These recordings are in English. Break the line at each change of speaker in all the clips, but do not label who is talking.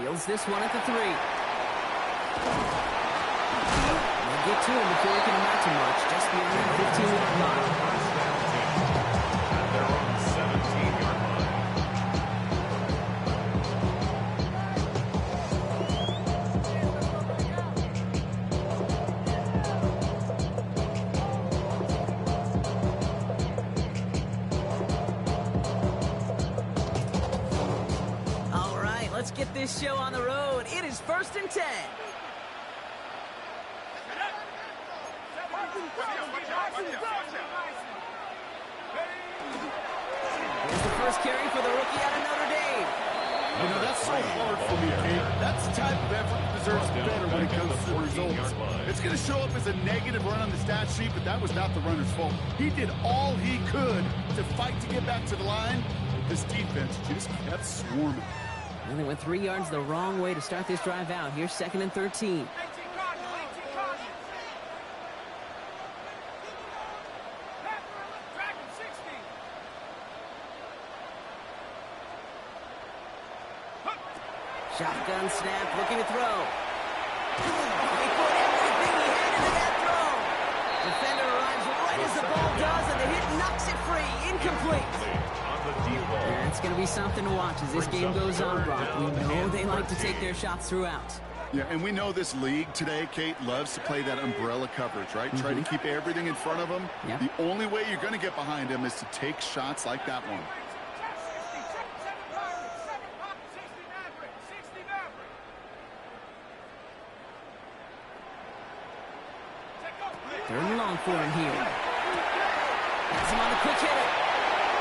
Fields this one at the 3. They'll get to him before he can amount to much, just beyond that 15-yard line.
At their own 17-yard line.
All right, let's get this show on the road. It is 1st and 10. Here's the first carry for the rookie out of Notre Dame.
You know, that's so hard for me, Kate. That's the type of effort that deserves better when it comes to the results. It's going to show up as a negative run on the stat sheet, but that was not the runner's fault. He did all he could to fight to get back to the line. This defense just kept swarming.
And they went 3 yards the wrong way to start this drive out. Here's 2nd and 13. Shotgun snap, looking to throw. He put everything he had into that throw. Defender arrives right as the ball does, and the hit knocks it free. Incomplete. Yeah, it's going to be something to watch as this game goes on, Brock. We know they like to take their shots throughout.
Yeah, and we know this league today, Kate, loves to play that umbrella coverage, right? Try to keep everything in front of them.
Yeah.
The only way you're going to get behind them is to take shots like that one.
Third and long for him here. Has him on the quick hitter.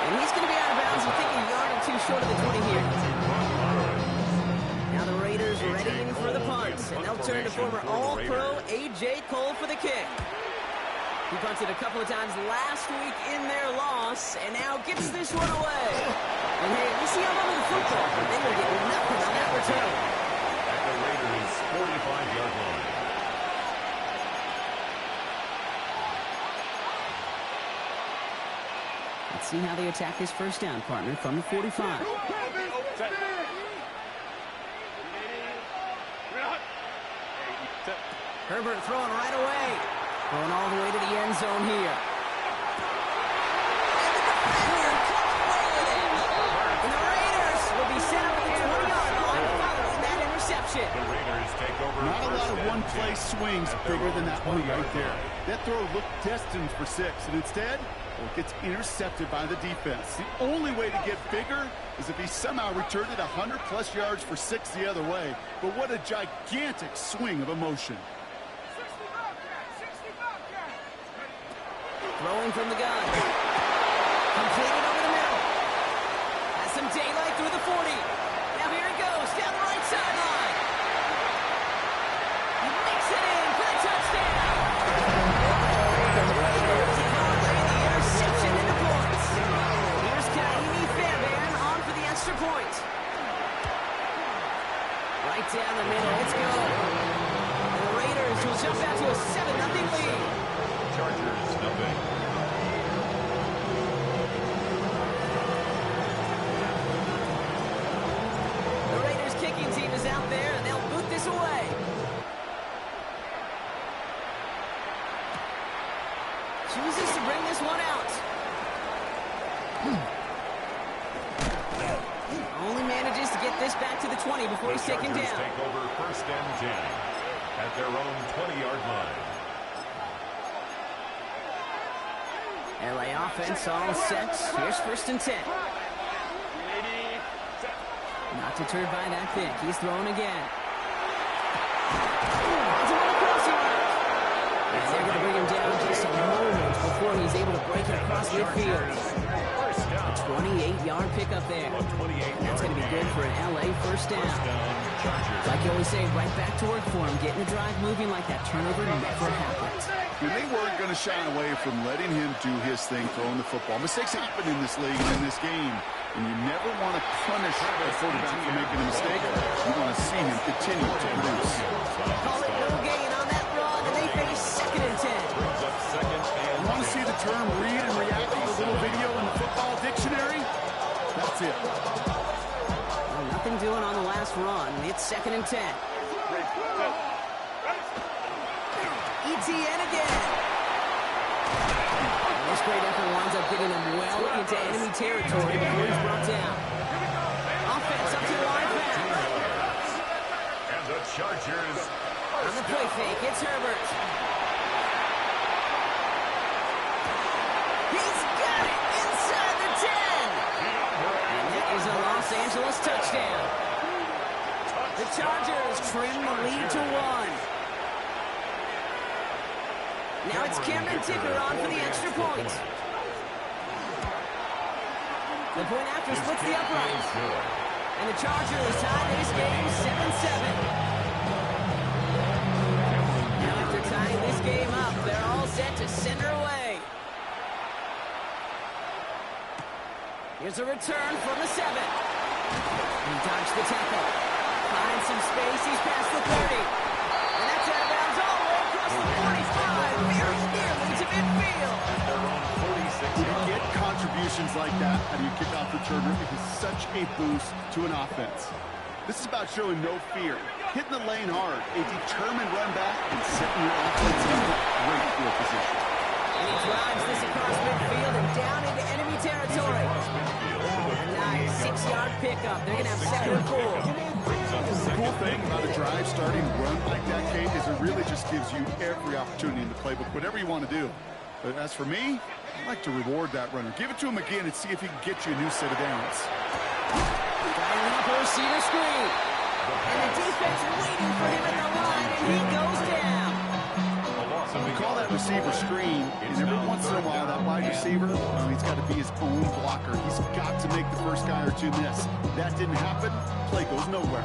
And he's going to be out of bounds. I think a yard or two short of the 20 here. Now the Raiders readying for the punt. And they'll turn to former All-Pro A.J. Cole for the kick. He punted a couple of times last week in their loss. And now gets this one away. And hey, we see how long of the football. But they will get nothing on that return.
At the Raiders' 45-yard line.
Let's see how they attack this first down, partner, from the 45. Herbert throwing right away. Going all the way to the end zone here. And the Raiders will be set up at the 20-yard line following that interception.
The Raiders take over.
Not a lot of one-play swings bigger than that one right there. That throw looked destined for 6, and instead, well, it gets intercepted by the defense. The only way to get bigger is if he somehow returned it 100-plus yards for 6 the other way. But what a gigantic swing of emotion.
Throwing from the gun. Completed over the middle. Has some daylight through the 40. Now here he goes down the right sideline. He makes it in for the touchdown. The Raiders convert the interception into points. Here's Kaimi Fairbairn on for the extra point. Right down the middle. Let's go. The Raiders will jump out to a 7-0 lead.
Chargers, nothing.
The Raiders kicking team is out there, and they'll boot this away. Chooses to bring this one out. Only manages to get this back to the 20 before he's taken down.
The Chargers take over 1st and 10 at their own 20-yard line.
LA offense all set. Here's 1st and 10. Not deterred by that pick. He's throwing again. And they're going to bring him down just a moment before he's able to break it across midfield. A 28-yard pickup there. That's going to be good for an LA first down. Like you always say, right back to work for him. Getting the drive moving like that turnover never happened.
And they weren't going to shy away from letting him do his thing, throwing the football. Mistakes happen in this league and in this game. And you never want to punish a quarterback for making a mistake. You want to see him continue to produce.
Call it no gain on that run, and they face 2nd and 10.
You want to see the term read and react to the little video in the football dictionary? That's it.
Well, nothing doing on the last run. It's 2nd and 10. ETN again. This great effort winds up getting him well into enemy territory before he's brought down. Offense up to the line back.
And the Chargers
On the play fake, it's Herbert. He's got it inside the 10. And that is a Los Angeles touchdown. The Chargers trim the lead to 1. Now it's Cameron Dicker on for the extra point. The point after splits the uprights. And the Chargers tie this game 7-7. Now after tying this game up, they're all set to send her away. Here's a return from the 7. He dodged the tackle. Finds some space. He's past the 30. And that's out of bounds all the way across the 45. Very nearly to midfield.
When you get contributions like that out of your kickoff returner, it is such a boost to an offense. This is about showing no fear, hitting the lane hard, a determined run back, and setting your offense in great field position.
And he drives this across midfield and down into enemy territory. A nice 6-yard pickup. They're going to have 2nd and 4.
The cool thing about a drive starting run like that, Kate, is it really just gives you every opportunity in the playbook, whatever you want to do. But as for me, I like to reward that runner. Give it to him again and see if he can get you a new set of downs.
Dialing up a receiver screen. And the defense waiting for him at the line, and he goes down.
We call that receiver screen, and every once in a while, that wide receiver, he's got to be his own blocker. He's got to make the first guy or two miss. That didn't happen, play goes nowhere.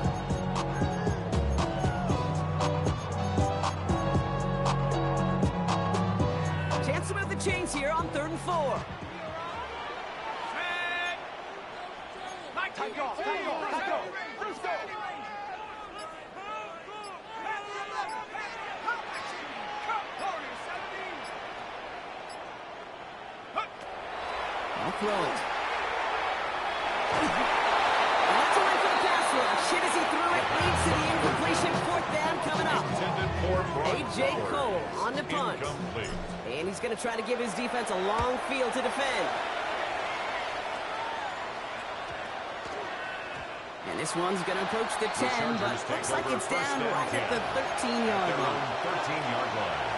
Chance to move the chains here on 3rd and 4. I'll throw it. That's away for the pass rush. Hit as he threw it. Leads to the incompletion. 4th down coming up. A.J. Cole on the punt. And he's going to try to give his defense a long field to defend. And this one's going to approach the 10, but looks like it's down right at the 13-yard line.
13-yard line.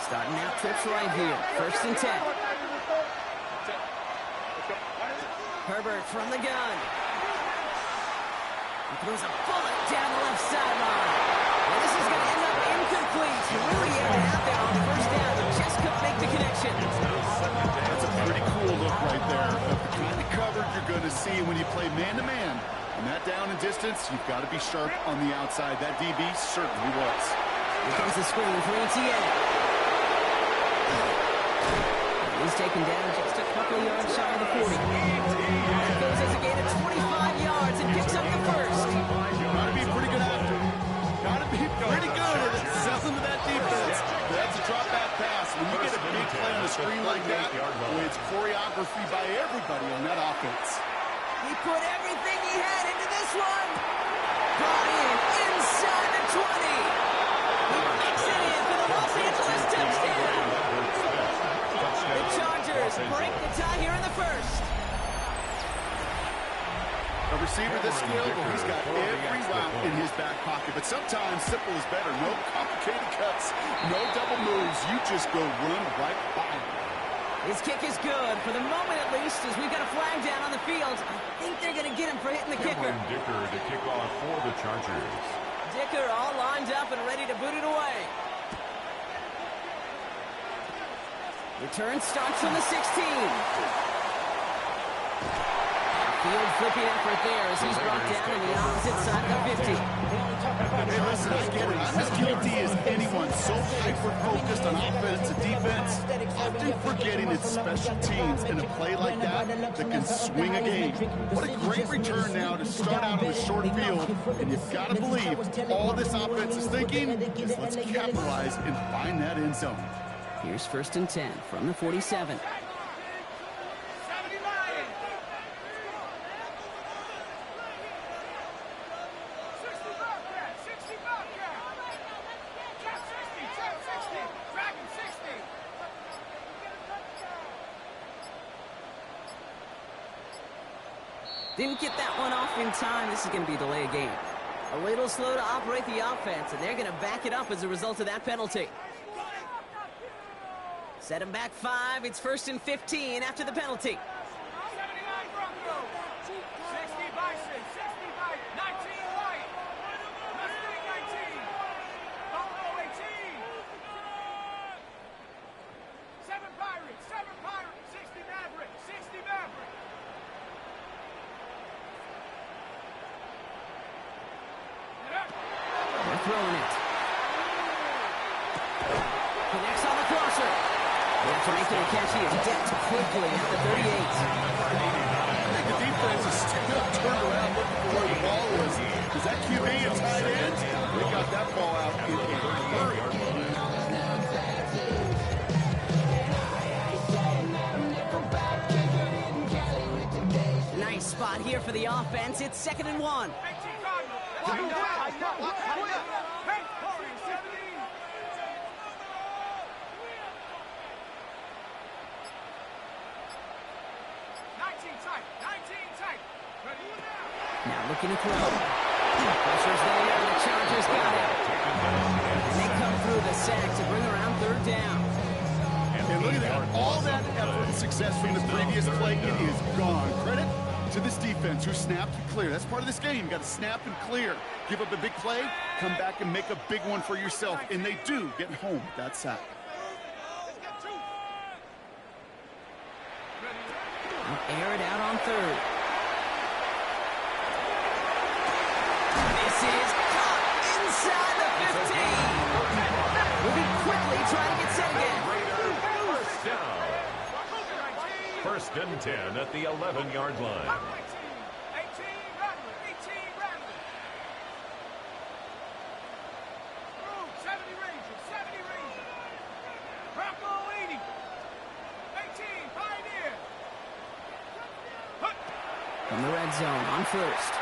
Starting out trips right here. 1st and 10. Herbert from the gun. He throws a bullet down the left sideline. And this is going to end up incomplete. He really had it out there on 1st down, but just couldn't make the connection.
That's a pretty cool look right there. The kind of coverage you're going to see when you play man-to-man. And that down and distance, you've got to be sharp on the outside. That DB certainly was.
Here comes the screen for ETN. He's taken down just a couple of yards shy of the 40. That goes as a gain of 25 yards and picks up the 1st.
Got to be pretty good after. Got to be pretty good at selling to that defense. That's a drop back pass. When you get a big play on the screen like that, it's choreography by everybody on that offense.
He put everything he had into this one. Brought in inside the 20. He makes it in for the Los Angeles touchdown. The Chargers break the tie here in the 1st.
A receiver this skilled, well, he's got every route in his back pocket, but sometimes simple is better. No complicated cuts, no double moves. You just go run right by him.
His kick is good, for the moment at least, as we've got a flag down on the field. I think they're going to get him for hitting the kicker.
Dicker to kick off for the Chargers.
Dicker all lined up and ready to boot it away. Return starts from the 16. Field flipping effort there as he's brought down on the opposite side of the 50.
Hey, listen, I get it. I'm as guilty as anyone. So hyper-focused on offense and defense, often forgetting it's special teams in a play like that that can swing a game. What a great return now to start out on the short field. And you've got to believe all this offense is thinking is let's capitalize and find that end zone.
Here's 1st and 10 from the 47. Didn't get that one off in time. This is going to be a delay of game. A little slow to operate the offense, and they're going to back it up as a result of that penalty. Set him back 5. It's 1st and 15 after the penalty.
79 Broncos. 60 Bison. 65. 19 White. Mustang 19. Buffalo 18. 7 Pirates. 7 Pirates. 60 Maverick. 60 Maverick.
They're throwing it. Connects on the crosser. After making a catch, he is decked quickly at the 38.
I think the defense is still turned around looking for where the ball was. Is that QB and tight end? They got that ball out in a hurry.
Nice spot here for the offense. It's 2nd and 1.
18 Cardinals. Hey, 17.
Now looking to throw. Pressure's there, and the Chargers got it. And they come through the sack to bring around 3rd down.
And look at that. All that effort and success from the previous play, it is gone. Credit to this defense who snapped and cleared. That's part of this game. You got to snap and clear. Give up a big play, come back and make a big one for yourself. And they do get home with that sack.
Air it out on 3rd. This is caught inside the 15. Moving quickly, trying to get set again.
First down. 1st and 10 at the 11-yard line.
18 Rattler. 18 Rattler. 70 Rangers. 70 Rangers. Bronco 80. 18 Pioneer.
From the red zone on 1st.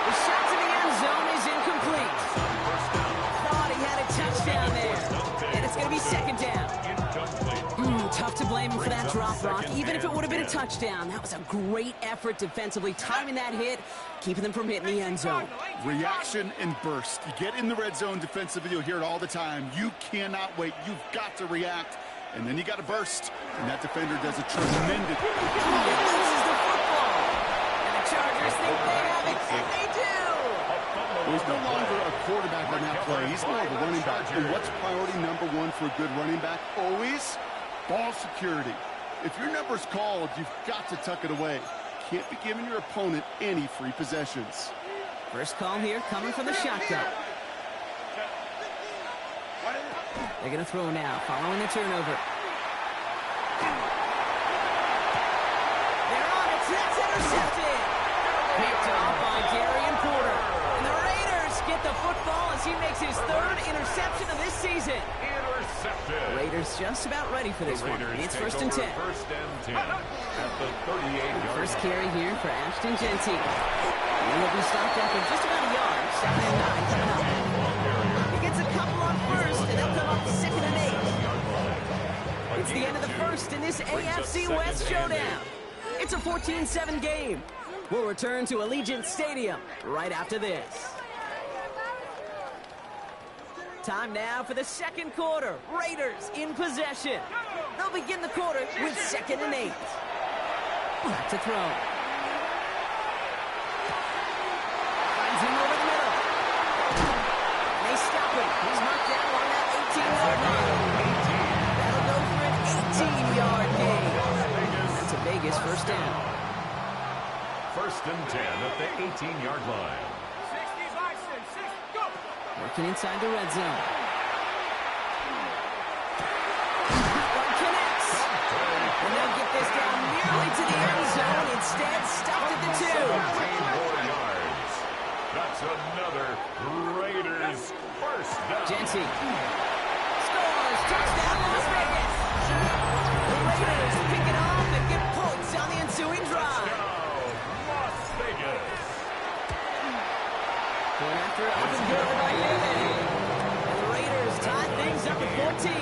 The shot to the end zone is incomplete. Thought he had a touchdown there. And it's going to be 2nd down. Tough to blame him for that drop, Brock. Even if it would have been a touchdown, that was a great effort defensively, timing that hit, keeping them from hitting the end zone.
Reaction and burst. You get in the red zone defensively, you'll hear it all the time. You cannot wait. You've got to react. And then you got to burst. And that defender does a tremendous...
He loses the football. And the Chargers think they have it, and they do.
He's no longer a quarterback on that play. He's more of a running back. And what's priority number 1 for a good running back? Always ball security. If your number's called, you've got to tuck it away. Can't be giving your opponent any free possessions.
First call here coming from the shotgun. They're going to throw now, following the turnover. They're on it. That's intercepted. Picked off by Darian Porter. And the Raiders get the football as he makes his 3rd interception of this season.
Intercepted.
Raiders just about ready for this one. It's 1st and 10.
1st and 10 at the 38-yard
First
line.
carry here for Ashton Genty. He will be stopped after just about a yard. 2nd and 9 coming up. He gets a couple on 1st, and they'll come up 2nd and 8. It's the end of the 1st in this AFC West showdown. It's a 14-7 game. We'll return to Allegiant Stadium right after this. Time now for the 2nd quarter. Raiders in possession. They'll begin the quarter with 2nd and 8. Back to throw. Finds him over the middle. And they stop him. He's marked down on that 18-yard line. That'll go for an 18-yard gain. That's a Vegas 1st down.
1st and 10 at the 18-yard line.
60 Bison. 6. Go.
Working inside the red zone. One connects. And they'll get this down nearly to the end zone. Instead, stuffed at the 2.
14 more yards. That's another Raiders 1st down.
Genty scores. Touchdown, Las Vegas. The Raiders pick it off and get points on the ensuing drive.
Las Vegas.
Going after it, open good by David. And the Raiders tie things up at 14.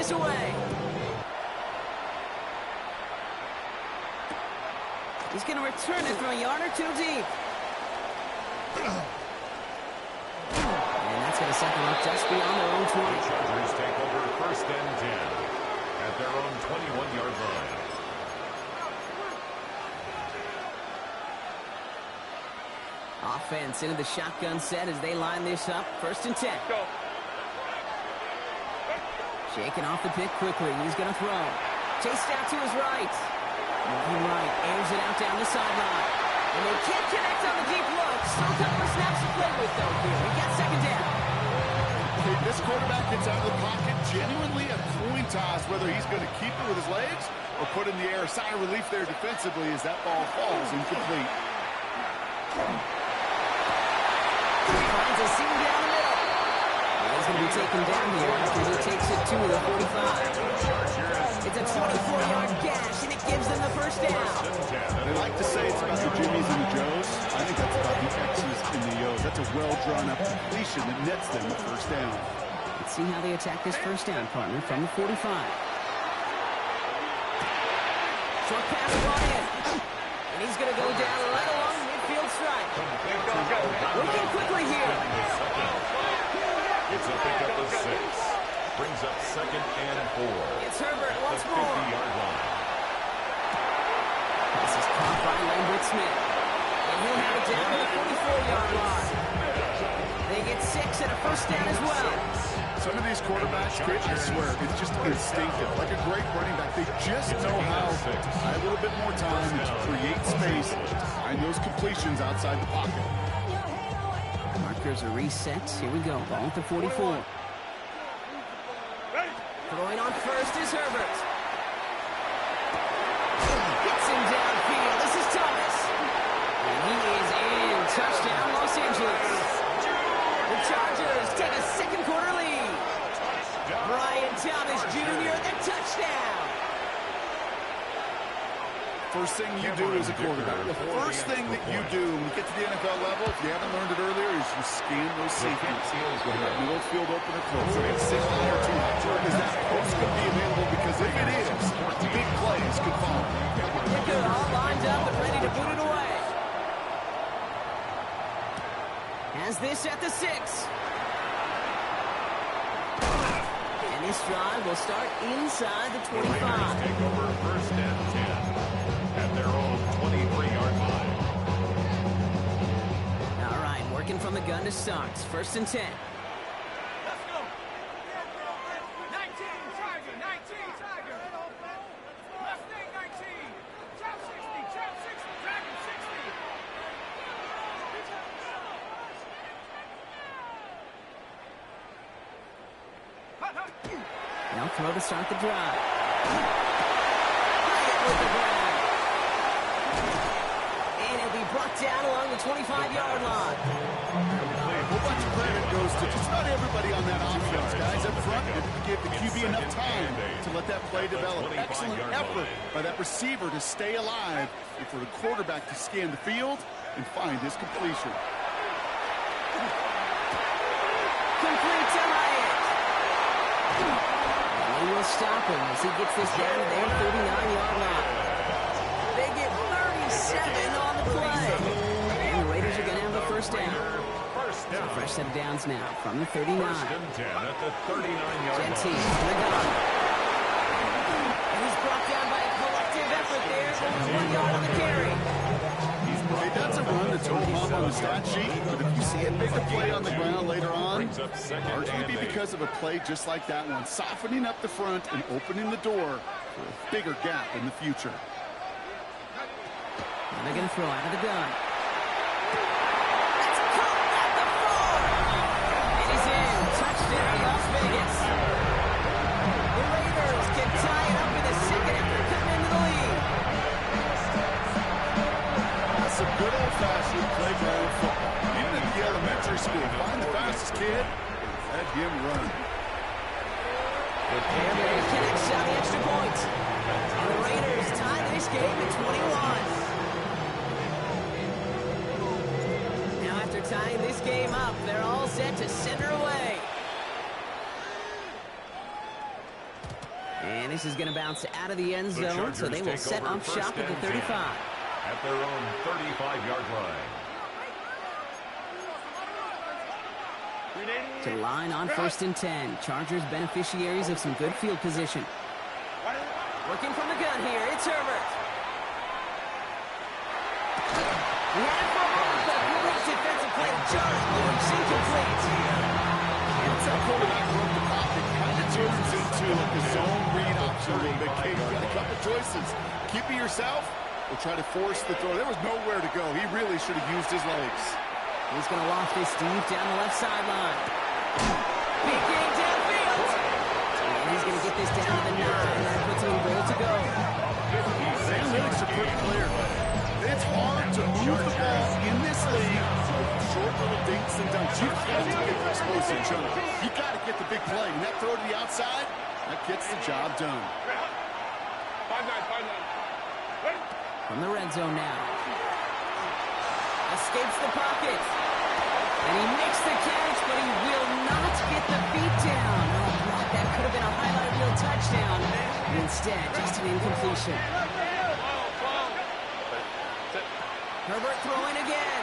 this away. He's going to return it from a yard or two deep. And that's going to set them up just beyond their own 20.
Chargers take over 1st and 10 at their own 21-yard line.
Offense into the shotgun set as they line this up. 1st and 10. Shaking off the pick quickly. He's going to throw. Chased out to his right. Moving right. Airs it out down the sideline. And they can't connect on the deep look. Still a couple of snaps to play with, though, here. We got 2nd down.
Okay, this quarterback gets out of the pocket. Genuinely a coin toss whether he's going to keep it with his legs or put in the air. A sigh of relief there defensively as that ball falls incomplete.
Finds a seam down the middle. He's going to be taken down here after he takes it to the 45. It's a 24-yard gash, and it gives them the 1st down.
They like to say it's about the Jimmies and the Joes. I think that's about the X's and the O's. That's a well-drawn-up completion that nets them the 1st down.
Let's see how they attack this 1st down, partner, from the 45. Short pass brought in. And he's going to go down right along the midfield stripe. Looking quickly here.
It's a pickup of 6. Brings up 2nd and 4.
It's Herbert once
the
more.
50-yard line.
This is caught by Lambert Smith. And he'll have it down to the 44-yard line. They get 6 and a 1st down as well.
Some of these quarterbacks, I swear, it's just instinctive. Like a great running back, they just know how to buy a little bit more time to create space to find those completions outside the pocket.
Markers are reset. Here we go. Ball at the 44. Throwing on 1st is Herbert. Gets him downfield. This is Thomas. And he is in. Touchdown, Los Angeles. The Chargers take a 2nd quarter lead. Brian Thomas Jr., the touchdown.
First thing you do as a quarterback, the first thing that you do when you get to the NFL level, if you haven't learned it earlier, is you scan those safeties. When that middle field open or close, and it's 6 or 2. Is that post going to be available? Because if it is, big plays could follow.
Kicker all lined up and ready to boot it away. Has this at the 6. And this drive will start inside the 25.
Take over 1st and 10 at their own 23-yard line.
All right, working from the gun to start. 1st and 10.
Let's go. 19, Tiger. 19, Tiger. Mustang 19. Chop 60. Chop 60. Dragon 60. Hut, hut.
Now throw to start the drive. Bryant with the grab. And it'll be brought down along the 25-yard line.
A whole bunch of credit goes to just about everybody on that offense. Guys up front, give the QB enough time to let that play develop. Excellent effort by that receiver to stay alive and for the quarterback to scan the field and find his completion.
Complete to Hyatt. They will stop him as he gets this down to their 39-yard line. They get 37 on the play. And the Raiders are going to have the 1st down. So fresh set of downs now from the 39.
1st and 10 at the 39-yard
Genty
line.
to the gun. And he's brought down by a collective effort there. Only 1 yard on the carry.
Hey, that's a run that's home up on the stat sheet, but if you see a bigger play on the ground later on,
Brings up 2nd
largely
and
be
8.
because of a play just like that one, softening up the front and opening the door for a bigger gap in the future.
And they're going to throw out of the gun. That's caught at the 4. It is in. Touchdown, Las Vegas. The Raiders can tie it up in the 2nd after cutting into the lead.
That's some good old-fashioned playground football. Even at the elementary school, find the fastest kid and let him run.
Cameron connects on the extra point. And the Raiders tie this game at 21. Now after tying this game up, they're all set to send her away. And this is going to bounce out of the end
The
zone, so
Chargers
they will
take
set
over
up
first
shop at the
and 10
35.
at their own 35-yard line.
To the line on 1st and 10. Chargers beneficiaries of some good field position. Looking from the gun here, it's Herbert. He had it for a moment, but a great defensive play to Jones. It's incomplete.
It's a quarterback from the pocket. Kind of turns into like a zone read option a little bit. Kate, you got a couple choices. Keep it yourself or try to force the throw. There was nowhere to go. He really should have used his legs.
He's going to loft this deep down the left sideline. Big game downfield. And he's going to get this down to the 9. That puts him in goal to go.
The analytics are pretty clear. It's hard to move the ball in this league with short little dinks and dunks. You have to get the explosive jump. You got to get the big play. And that throw to the outside, that gets the job done.
5-9.
From the red zone now. Escapes the pocket. And he makes the catch, but he will not get the feet down. Oh, Brock, that could have been a highlight reel touchdown. Instead, just an incompletion. Herbert throwing again.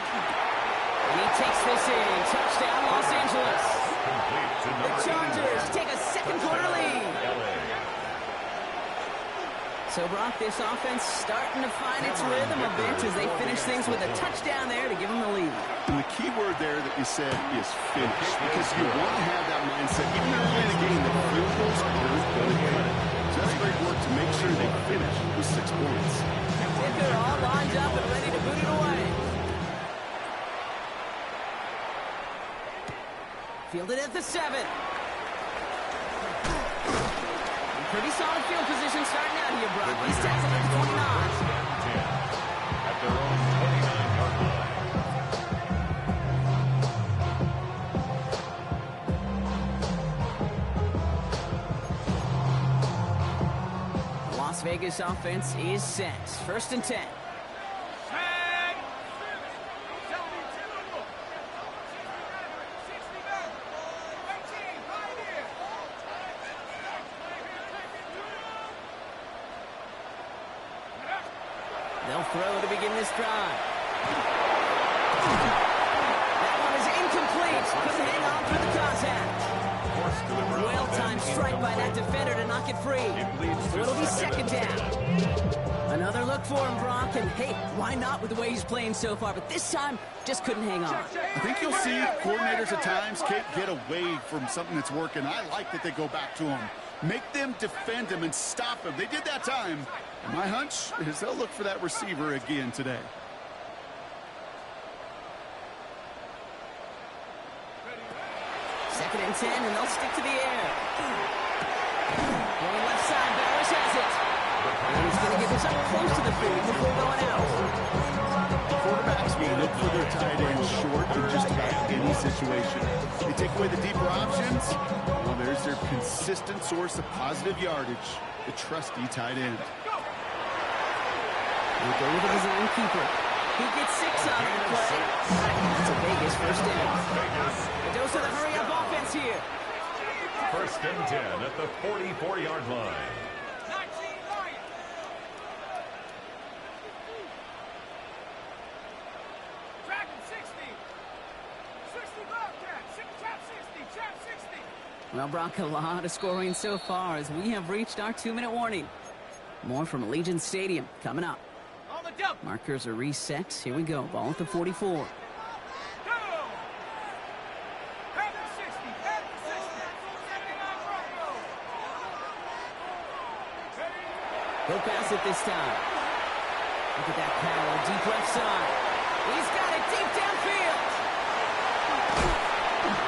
And he takes this in. Touchdown, Los Angeles. The Chargers take a second quarter lead. So, Brock, this offense starting to find its rhythm a bit as they finish things with a touchdown there to give them the lead.
And the key word there that you said is finish, because you want to have that mindset. Even early in the game, the field goals are going to cut it. So that's great work to make sure they finish with 6 points.
Dicker all lined up and ready to boot it away. Fielded at the 7. Pretty solid field position starting out here, Brock. He's tackled at the 29.
At their own 29-yard
line. Las Vegas offense is set. 1st and 10. They'll throw to begin this drive. That one is incomplete. Couldn't hang on through the contact. Well-timed strike by that defender to knock it free. So it'll be 2nd down. Another look for him, Brock. And hey, why not with the way he's playing so far? But this time, just couldn't hang on.
I think you'll see coordinators at times can't get away from something that's working. I like that they go back to him. Make them defend him and stop him. They did that time. And my hunch is they'll look for that receiver again today.
Second and 10, and they'll stick to the air. Going left side, Bowers has it. And he's going to get this up close to the field before going out.
Quarterbacks will look for their tight end short in just about any situation. They take away the deeper options. Well, there's their consistent source of positive yardage, the trusty tight end.
We'll go with the design keeper. He gets 6 on the play. It's a Vegas 1st down. A dose of the hurry-up offense here.
1st and 10 at the 44-yard line.
19 Lions. Dragon 60. 60 Bobcats. Chap 60. Chap 60.
Well, Brock, a lot of scoring so far as we have reached our 2-minute warning. More from Allegiant Stadium coming up.
On the dump.
Markers are reset. Here we go. Ball at the 44.
Go. Head to 60. Head to 60. 79 Bronco.
He'll pass it this time. Look at that power. Deep left side. He's got it deep downfield.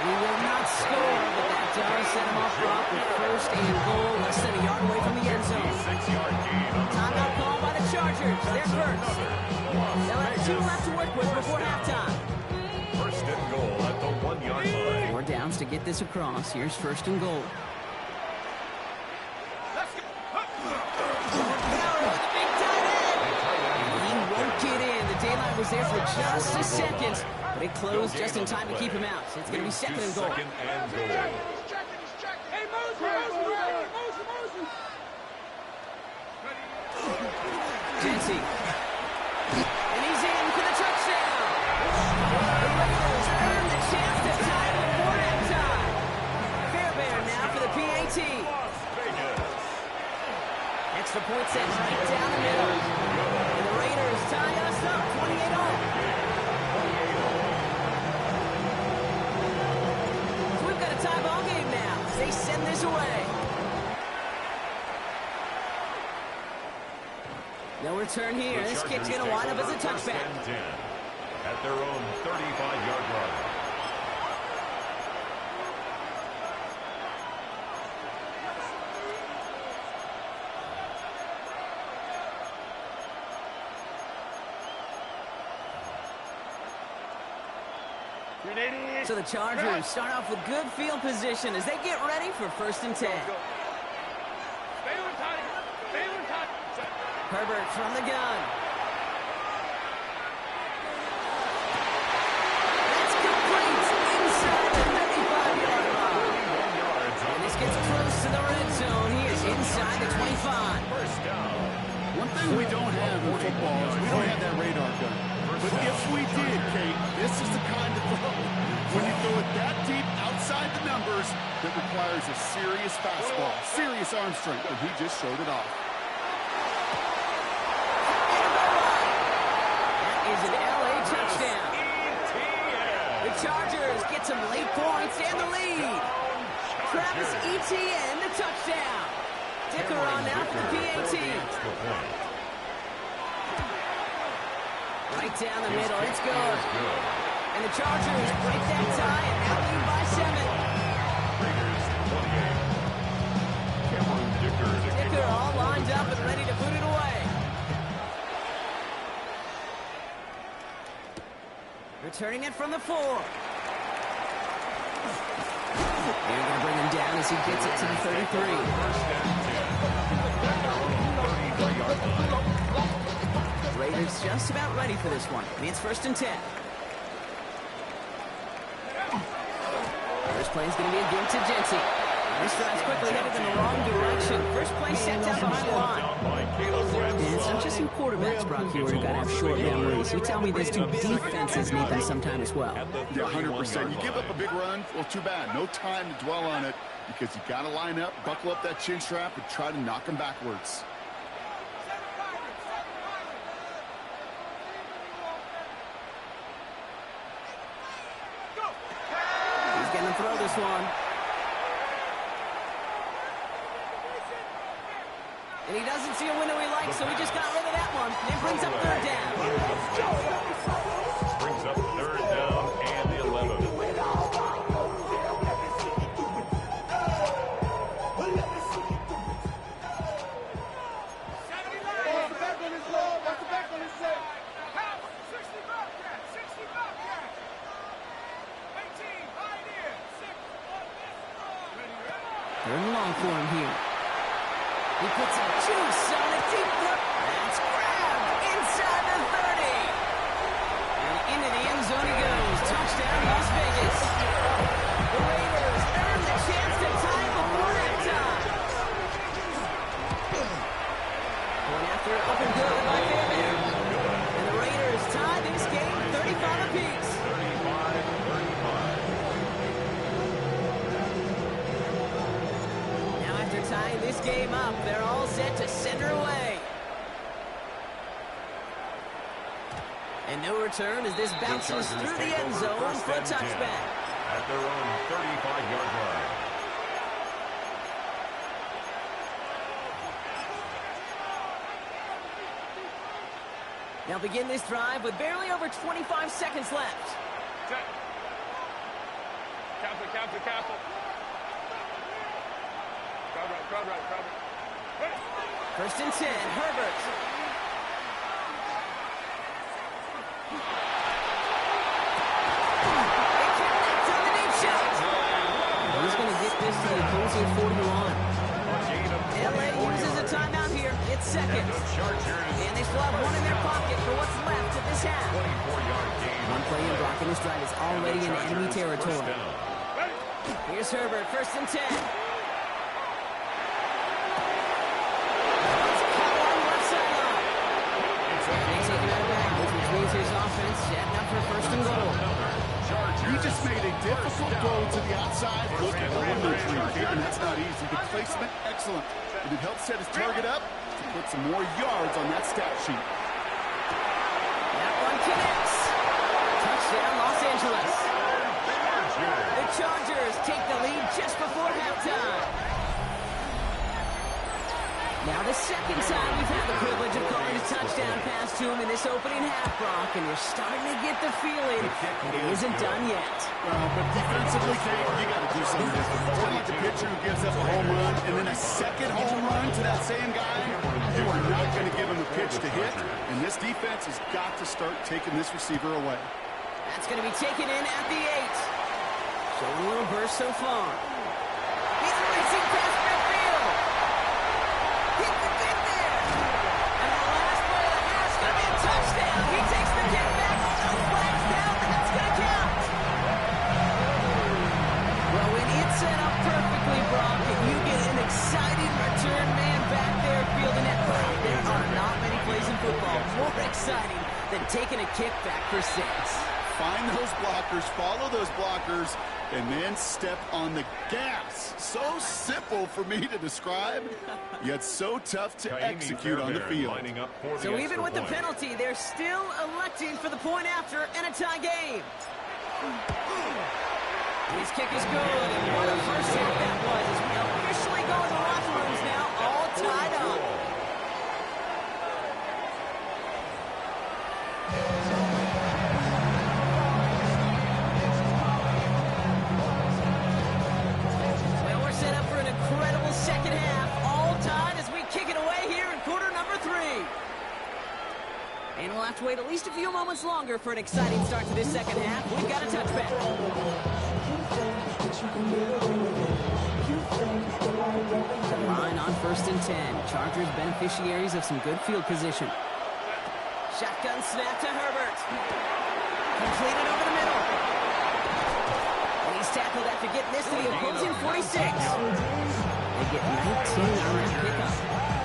He will not score, but that does set him off Brock with 1st and goal, less than a yard away from the end zone.
6-yard gain.
Timeout call by the Chargers. They're first. They'll have 2 left to work with before halftime.
1st and goal at the 1-yard line.
4 downs to get this across. Here's 1st and goal.
Let's go.
Power with the big tight end. He won't get in. The daylight was there for just a second, but it closed just in time to keep him out. So it's going to be 2nd and goal.
2nd and goal.
He's checking. Hey, Mosey.
Jesse. And he's in for the touchdown. The Raiders earn the chance to tie it before halftime. Fairbairn now for the PAT. Extra point set right down the middle. And the Raiders tie us up 28-all. So we've got a tie ball game now. They send this away. No return here. This kick's going to wind up as a touchback.
At their own 35-yard line.
So the Chargers start off with good field position as they get ready for 1st and 10.
Stay on tight. Stay on tight.
Herbert from the gun. That's complete inside the 35-yard line. And this gets close to the red zone. He is inside the 25.
First down.
One thing we don't have in football is we don't have that radar gun. But if we did, Kate, this is the kind of throw. When you throw it that deep outside the numbers, that requires a serious fastball, serious arm strength, and he just showed it off.
That is an LA touchdown. The Chargers get some late points and the lead. Travis Etienne, the touchdown. Dicker on now for the PAT. Right down the middle, it's good. And the Chargers break that tie and now lead by 7. Dicker all lined up and ready to put it away. Returning it from the 4. They're going to bring him down as he gets it to the 33. Raiders just about ready for this one. It's 1st and 10. First play is going to be a give to Jesse. This drive's quickly headed in the wrong direction. First play set down behind the line. And it's not just in quarterbacks, Brock Huard, who got to have short memories. You tell me these two defenses need that sometime as well.
Yeah, 100%. You give up a big run, well, too bad. No time to dwell on it because you got to line up, buckle up that chin strap, and try to knock them backwards.
He's going to throw this one. And he doesn't see a window he likes, so he just got rid of that one. And brings up 3rd down.
Brings up 3rd down and the 11.
They're in long for him here. He puts some juice on the deep throw. That's grabbed inside the 30. And into the end zone he goes. Touchdown, Las Vegas. The Raiders earn the chance to tie before halftime. Going after it up and good by Fairbairn. And the Raiders tie this game 35 apiece. 35-35. Now after tying this game up, they're all set to send her away. And no return as this bounces through the end zone for a touchback.
At their own 35-yard line.
Now begin this drive with barely over 25 seconds left.
Careful. Crowd right.
1st and 10, Herbert. They connect on the deep shot. He's going to get this to the opposing 41. LA uses a timeout here. It's seconds. And they still have one in their pocket for what's left of this half.
24-yard gain.
One play in block, and this drive is already in enemy territory. Here's Herbert, 1st and 10.
the outside, looking for the retreat, and that's not easy. The placement, excellent. And it helps set his target up to put some more yards on that stat sheet.
That one connects. Touchdown, Los Angeles. The Chargers take the lead just before halftime. Now the second time we've had the privilege of calling a touchdown pass to him in this opening half, Brock, and you're starting to get the feeling that he isn't done yet.
But defensively, Kate, you got to do something different. It's like the pitcher who gives up a home run and then a second home run to that same guy. You are not going to give him a pitch to hit, and this defense has got to start taking this receiver away.
That's going to be taken in at the 8. Showing a little burst so far. He's racing past midfield. He can get there. And the last play of the half is going to be a touchdown. He takes the kick back. No flags down. That's going to count. Well, when it's set up perfectly, Brock, and you get an exciting return man back there fielding it, there are not many plays in football more exciting than taking a kick back for 6.
Find those blockers, follow those blockers, and then step on the gas. So simple for me to describe, yet so tough to execute on the field.
So even with the penalty, they're still electing for the point after and a tie game. His kick is good, and what a first half that was. As we officially go in the locker rooms now, all tied up. Incredible second half, all tied as we kick it away here in quarter number 3. And we'll have to wait at least a few moments longer for an exciting start to this second half. We've got a touchback. The line on 1st and 10. Chargers beneficiaries of some good field position. Shotgun snap to Herbert. Completed over the middle. He's tackled after getting this to the opposing 46. They get 19 on that pickup.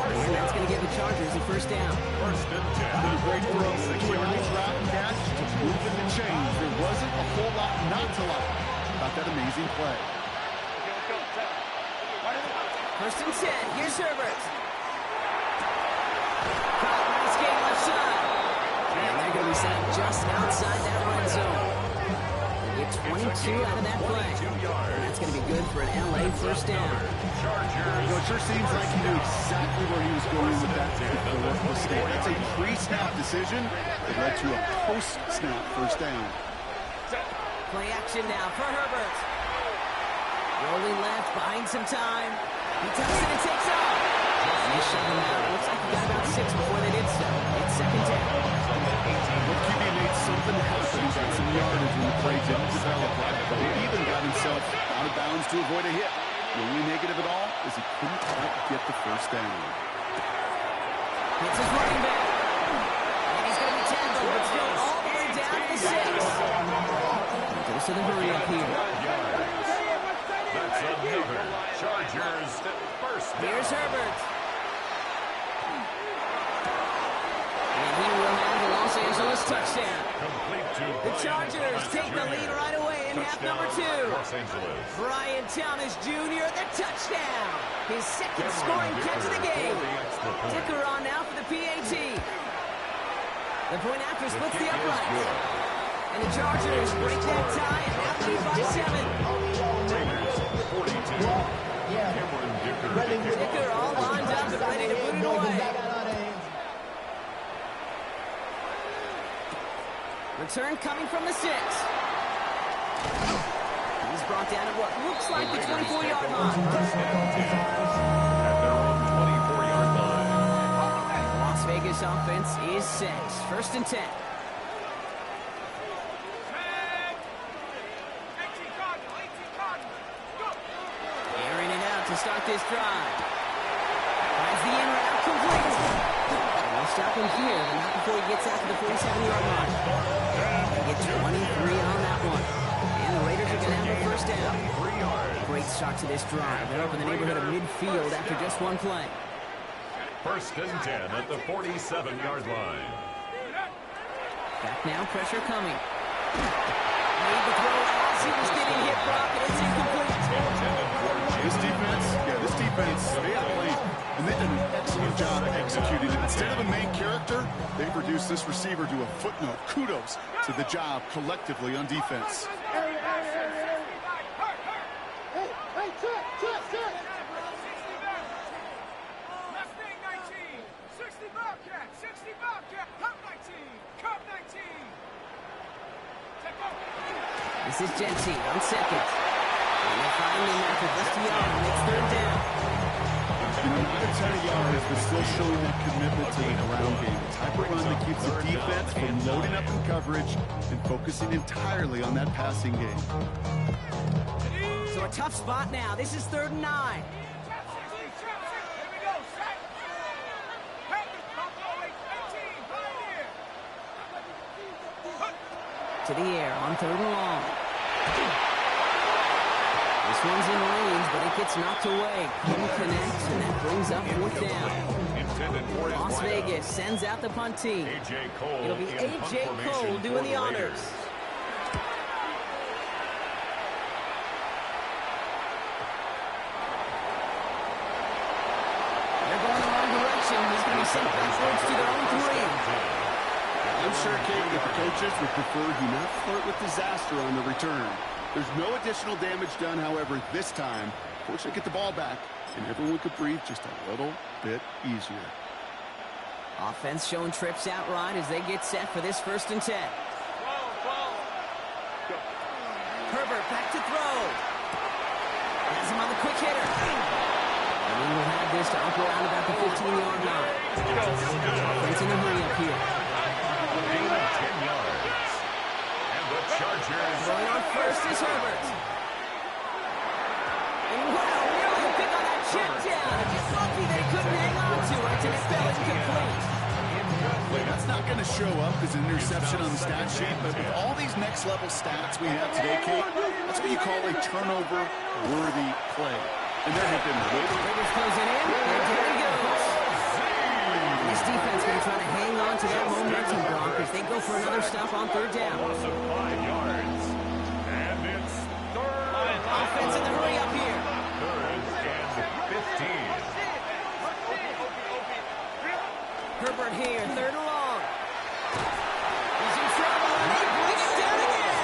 And that's going to give the Chargers a first down.
A great throw, 6 yards, route catch to move in the change. There wasn't a whole lot not to like about that amazing play.
1st and 10. Here's Herbert. Caught in this game left side. And they're going to be set up just outside that red zone. Get 22 out of that play. And that's going to be good for an LA first down.
It sure seems like he knew exactly where he was going with that particular mistake. That's a pre-snap decision that led to a post-snap first down.
Play action now for Herbert. Rolling left, buying some time. He tucks it and takes off. And they shut him out. Looks like he got about 6 before they did so. It's second down.
The QB made something happen. He got some yardage when the play didn't develop right. But he even got himself out of bounds to avoid a hit. The only negative at all is he couldn't quite get the first down.
Hits his running back. And he's going to be tackled, but still all the way down to the 6. Goes to the hurry up here.
That's another Chargers first down.
Here's Herbert. And he will have the Los Angeles touchdown. The Chargers take the lead right away in half number 2.
Los Angeles.
Brian Thomas Jr., the touchdown. His second scoring catch of the game. Ticker on now for the PAT. The point after splits the uprights. And the Chargers break that tie and now lead by 7. Dicker all lined up and ready to put it away. Return coming from the 6. He's brought down at what looks like the 24-yard line.
At their own 24-yard line.
Las Vegas offense is set. 1st and 10.
18 Cardinals. Go.
Airing it out to start this drive. Finds the in route complete. We'll stop him here, but not before he gets out to the 47-yard line. They get 23 on that one. And the Raiders are going to have a first down. Great start to this drive. They're up in the neighborhood of midfield after just one play.
1st and 10 at the 47-yard line.
Back now, pressure coming. Made the throw as he was getting hit, Brock, and it's incomplete.
This defense, they have played, and they've done an excellent job executing it. Instead of a main character, they've reduced this receiver to a footnote. Kudos to the job collectively on defense.
This is Jency on second. And they find him after just a yard, and it's third down.
You know, not a ton of yards, but still showing that commitment to the ground game. The type of run that keeps the defense from loading up in coverage and focusing entirely on that passing game.
So a tough spot now. This is 3rd and 9. To the air on 3rd and long. This one's in range, but it gets knocked away. Couldn't connect, and that brings up 4th down. Las Vegas sends out the punt team. It'll be A.J. Cole doing the honors. They're going the wrong direction. He's going to be sent backwards to their own 3.
I'm sure, Kate, that the coaches would prefer he not flirt with disaster on the return. There's no additional damage done, however, this time. Fortunately, get the ball back, and everyone could breathe just a little bit easier.
Offense showing trips out right as they get set for this 1st and 10. Herbert back to throw. Has him on the quick hitter. And he will have this to up around about the 15-yard line. Offense in a hurry up here.
10 yards. And the Chargers.
Going on first is Herbert. And wow, really a pick on that check down. Just lucky they couldn't hang on to it, and it fell incomplete.
That's not going to show up as an interception on the stat sheet, but with all these next-level stats we have today, Kate, that's what you call a turnover-worthy play. And there have been
Raiders closing in, and there he goes. This defense going to try to hang on to that momentum, Brock, as they go for another stop on 3rd down.
Loss of 5 yards. And it's 3rd.
Offense in the hurry up here.
3rd and 15.
Herbert here, 3rd and long. He's in trouble, and they bring him down again.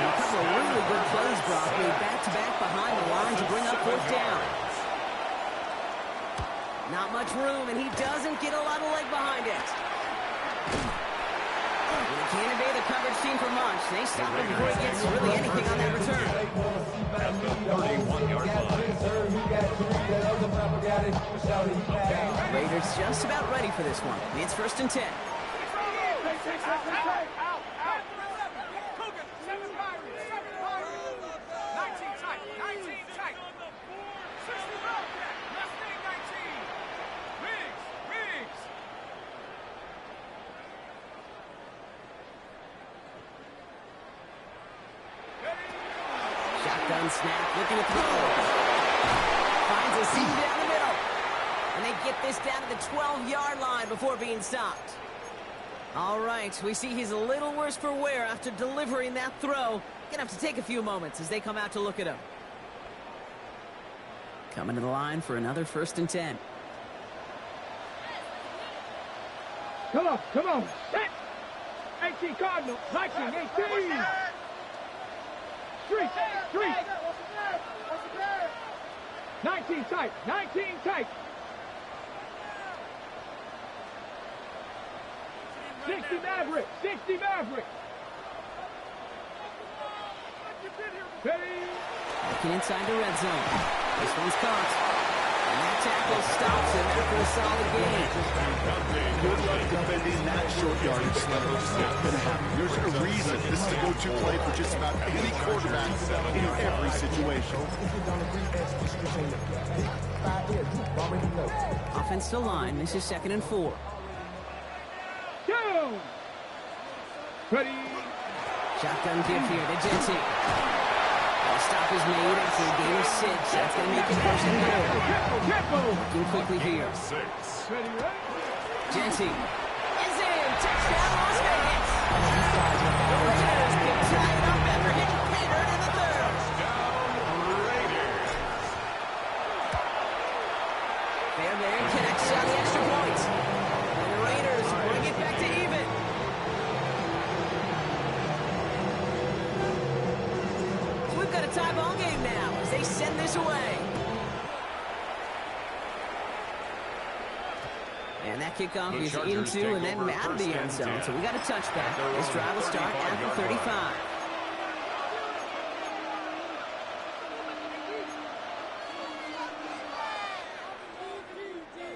A couple of really good plays, Brock, made back-to-back behind the line to bring up 4th down. Not much room, and he doesn't get a lot of leg behind it. When he can't obey the coverage team for much, they stop him before he gets really anything on that return.
At the 31-yard line.
Raiders just about ready for this one. It's 1st and 10. Shotgun snap, looking to throw. Finds a seam down the middle. And they get this down to the 12-yard line before being stopped. All right, we see he's a little worse for wear after delivering that throw. Gonna have to take a few moments as they come out to look at him. Coming to the line for another 1st and 10.
Come on. Set. 18 Cardinal. 19, 18. Street. 19 tight. 60 Maverick.
Looking inside the red zone. This one's caught. And that tackle stops him after a solid gain.
Good luck defending that short yardage sled. It's not going to happen. There's a reason this is a go-to play for just about any quarterback in every situation.
Offense to line. This is 2nd and 4.
Down. Ready.
Shotgun give here to Jency. The stop is made after a gain of 6. That's going to make it 1st and goal. Looking quickly here.
6.
Ready.
Jency is in. Touchdown, Las Vegas. The Raiders pick Fairbairn connects on the extra point. And the Raiders bring it back to even. So we've got a tie ball game now as they send this away. And that kickoff is into and then out of the end zone. So we got a touchback. This drive will start at the 35.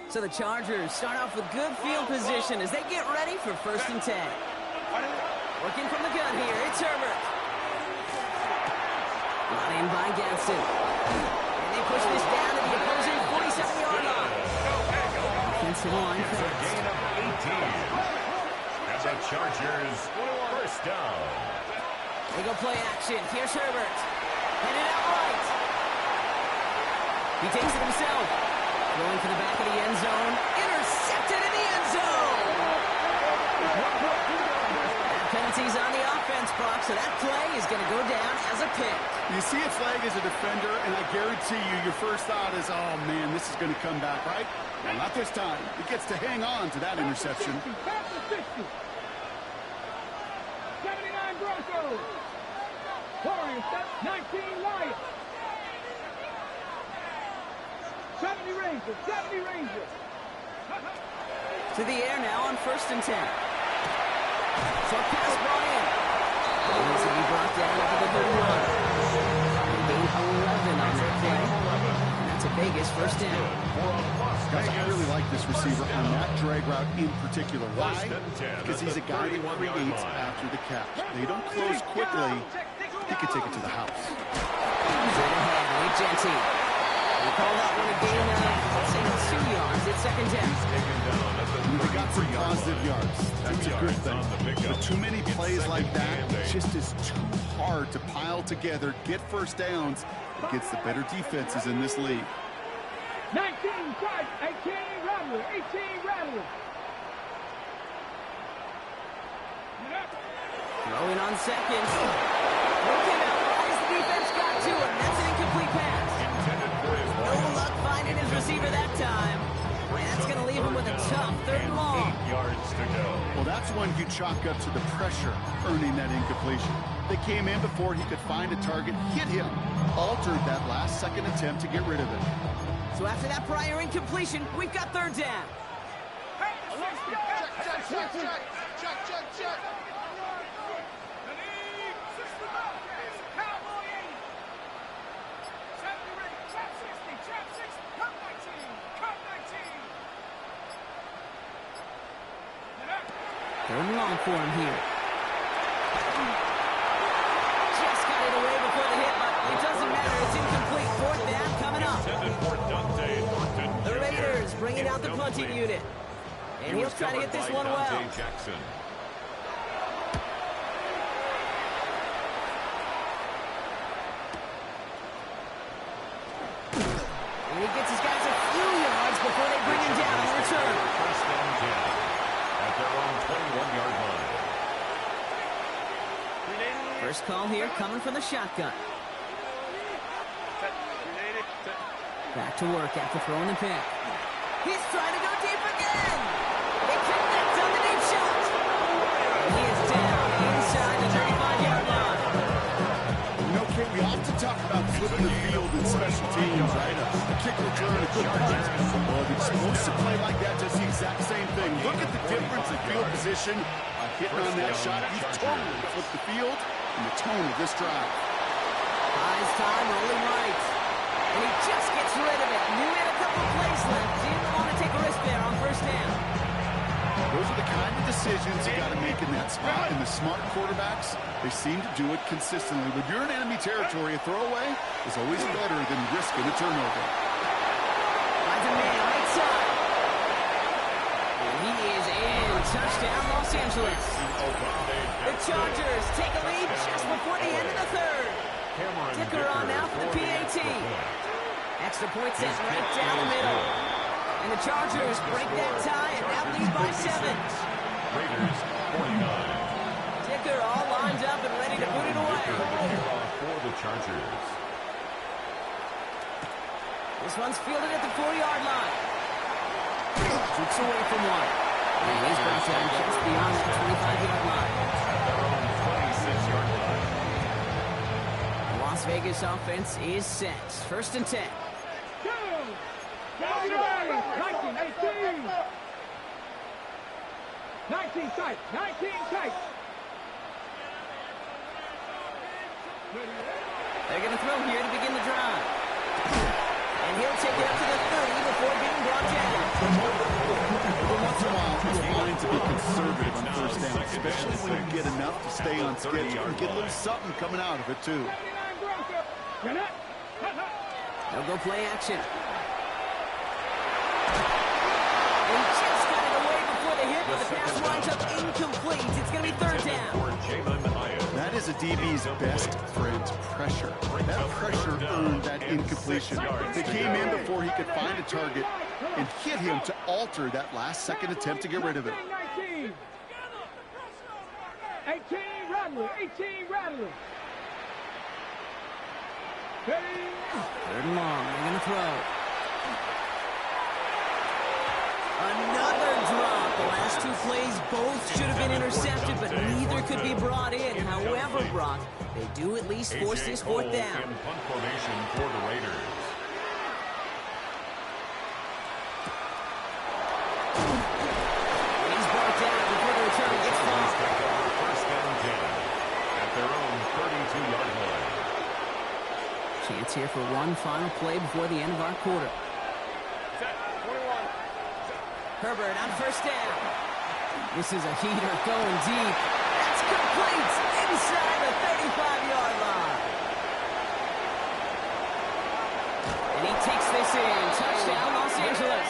So the Chargers start off with good field position as they get ready for 1st and 10. Working from the gun here, it's Herbert. Brought in by Gadsden. And they push this down to the opposing 47-yard line. Offensive line fast.
Gain of 18. And the Chargers, 1st down.
They go play action. Here's Herbert. Headed out right. He takes it himself. Going for the back of the end zone. Intercepted in the end zone. That penalty's on the offense, Brock, so that play is going to go down as a pick.
You see a flag as a defender, and I guarantee you your first thought is, oh, man, this is going to come back, right? Well, not this time. He gets to hang on to that interception.
79 Broncos. Warriors, 19 Lions. 70 Rangers, 70 Rangers.
To the air now on 1st and 10. Short pass Bryant. He's going to be brought down over the 31. Gain 11 on that play. And that's a Vegas 1st down.
Guys, I really like this receiver on that drag route in particular. Why? Because he's a guy that creates after the catch. They don't close quickly. He could take it to the house.
Straight ahead, Nate Genty. They call that one a gain of, let's say, 2 yards. It's 2nd down.
They got some positive yards. That's a good thing. But too many plays like that just is too hard to pile together, get 1st downs against the better defenses in this league.
19 Chargers, 18 Rattler, 18 Rattler.
Throwing on 2nd. Looking up as the defense got to him. That's an incomplete pass. No luck finding his receiver that time. And that's going to leave him with a tough 3rd and long.
8 yards to go.
Well, that's one you chalk up to the pressure earning that incompletion. They came in before he could find a target, hit him, altered that last-second attempt to get rid of it.
So after that prior incompletion, we've got 3rd down.
Check.
Third and long for him here. Just got it away before the hit, but it doesn't matter. It's incomplete. 4th down coming up. The Raiders bringing out the punting unit. And he'll try to hit this one well.
Jackson.
And he gets his guys a few yards before they bring him down in return.
1st and 10 at their own 21-yard line.
First call here coming from the shotgun. Back to work after throwing the pick. He's trying to go deep again. They connect on the deep shot. And he is down inside the 35-yard line.
You know, Kate, we often talk about flipping the field in special teams, right? A kick return, a good punt. Well, if you're supposed to play like that, does the exact same thing. Look at the difference in field position. By hitting on that shot, he's totally flipped the field and the tone of this drive.
Buys time, rolling right. And he just gets rid of it. Knew he had a couple plays left. Didn't want to take a risk there on 1st down.
Those are the kind of decisions you got to make in that spot. And the smart quarterbacks, they seem to do it consistently. When you're in enemy territory, a throwaway is always better than risking a turnover.
Finds a man right side. And he is in. Touchdown, Los Angeles. The Chargers take a lead just before the end of the 3rd. Dicker on now for the PAT. Extra point set right down the middle. And the Chargers break that tie and now lead by 7.
Raiders 49.
Dicker all lined up and ready to put it away.
For the Chargers.
This one's fielded at the 4-yard line. Keeps away from one. And he's brought down just beyond that 25-yard line.
Their own 26-yard line.
The Las Vegas offense is set. 1st and 10.
Go! Go, 19, 18! 19 tight, 19 tight!
They're going to throw here to begin the drive. And he'll take it up to the 30 before being brought down.
Every once in a while, it's fine to be conservative on 1st down, especially when you get enough to stay on schedule and get a little something coming out of it, too.
They'll go play action. And just got it away before the hit, but the pass winds up incomplete. It's going to be 3rd down.
That is a DB's best friend, pressure. That pressure earned that incompletion. They came in before he could find a target and hit him to alter that last-second attempt to get rid of it.
19. 18 Rattler, 18 Rattler.
3rd and long. They're going to throw. Another drop. The last 2 plays both should have been intercepted, but neither could be brought in. However, Brock, they do at least force this 4th down.
In punt formation for the Raiders.
And he's brought down before the return gets called.
Take over 1st and 10 at their own 32-yard line.
Chance here for one final play before the end of our quarter. Herbert on 1st down. This is a heater going deep. That's complete inside the 35-yard line. And he takes this in. Touchdown, Los Angeles.